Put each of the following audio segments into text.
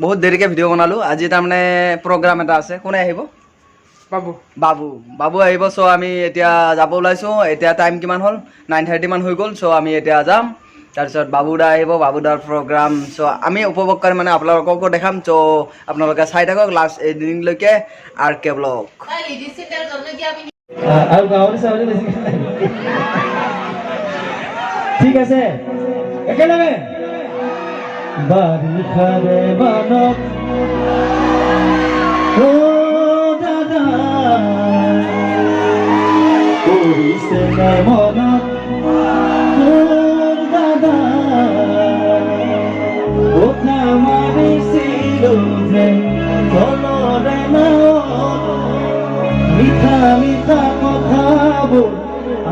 বহুত দেৰিকে ভিডিঅ' বনালোঁ আজি তাৰমানে প্ৰগ্ৰাম এটা আছে কোনে আহিব বাবু বাবু বাবু আহিব চ' আমি এতিয়া যাব ওলাইছোঁ এতিয়া টাইম কিমান হ'ল 9:30 মান হৈ গ'ল চ' আমি এতিয়া যাম তাৰপিছত বাবুদা আহিব বাবুদাৰ প্ৰগ্ৰাম চ' আমি উপভোগ কৰি মানে আপোনালোককো দেখাম চ' আপোনালোকে চাই থাকক লাষ্ট এদিনলৈকে আৰ কে ব্লগ ঠিক আছে একেলগে বাৰিষাৰে বানত ও দাদা কৰিছে নে মনত দাদা কথা মাৰিছিলো যে তলৰে নাৱত মিঠা মিঠা কথাবোৰ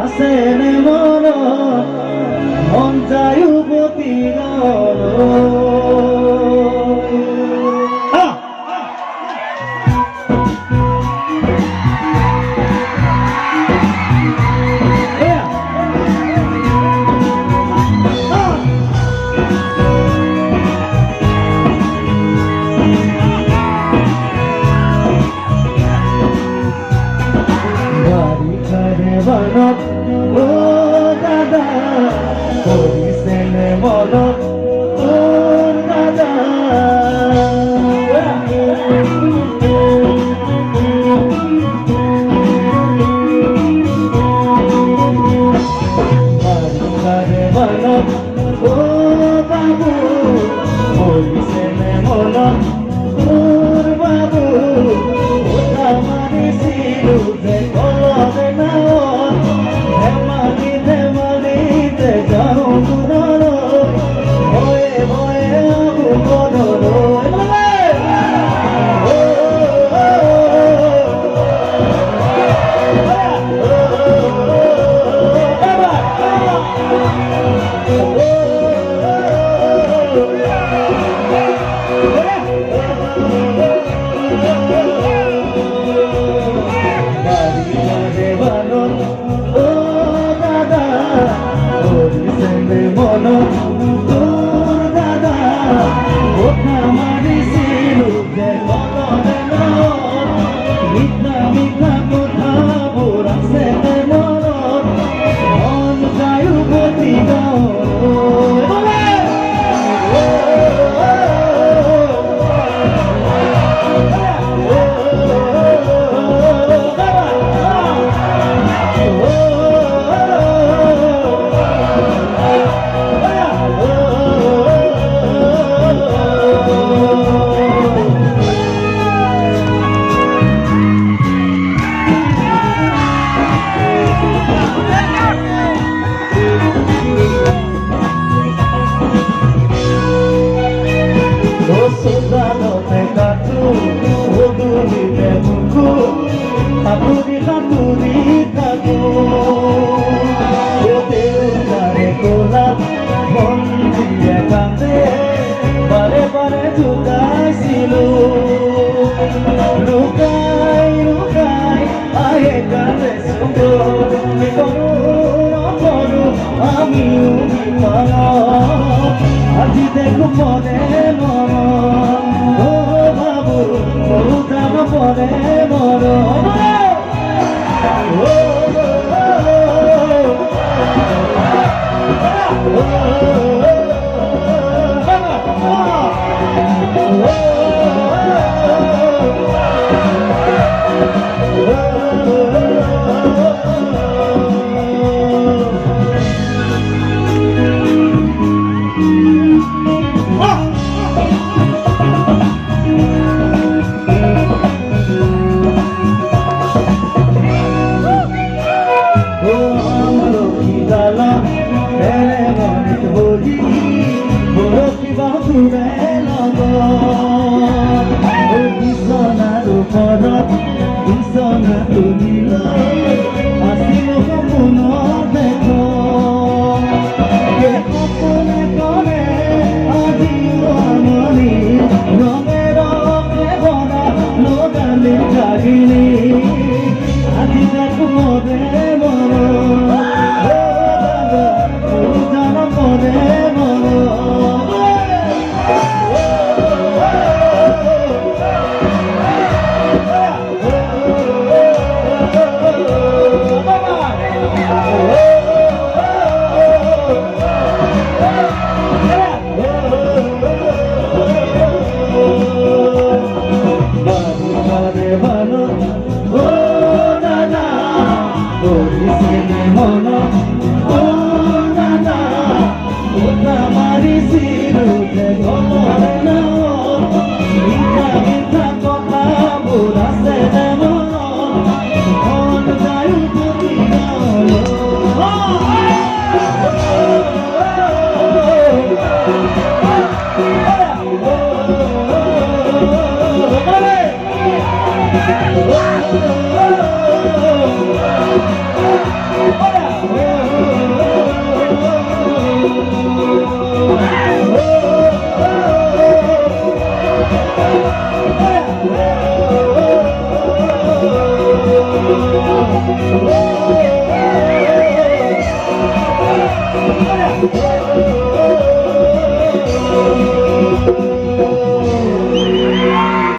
আছেনে মনত মন যায় উভতি বাৰিষাৰে বানত ও দাদা কৰিছে নে মনত তোৰ দাদা বাৰিষাৰে বানত ও বাবু কৰিছে নে মনত তোৰ বাবু কথা মাৰিছিলো যে কলৰে নাৱত ধেমালি ধেমালিতে যাওঁ দূৰলৈ ভয়ে ভয়ে আহোঁ ঘৰলৈ বাৰিষাৰে বানত ও দাদা কৰিছে নে মনত তোৰ দাদা কথা মাৰিছিলো যে কলৰে নাৱত মিঠা মিঠা কথাবোৰ আছে নে মনত মন যায় উভতি গাঁৱলৈ সাঁতুৰি সাঁতুৰি থাকো দেউতাৰে কোলাত ভণ্টিয়ে কান্দে বাৰে বাৰে জোকাইছিলো লুকাই লুকাই আহে কান্দে কি কৰো নকৰো আমিও আজি দেখো মনে মন ও বাবু উঠাব পৰে মৰম Oh,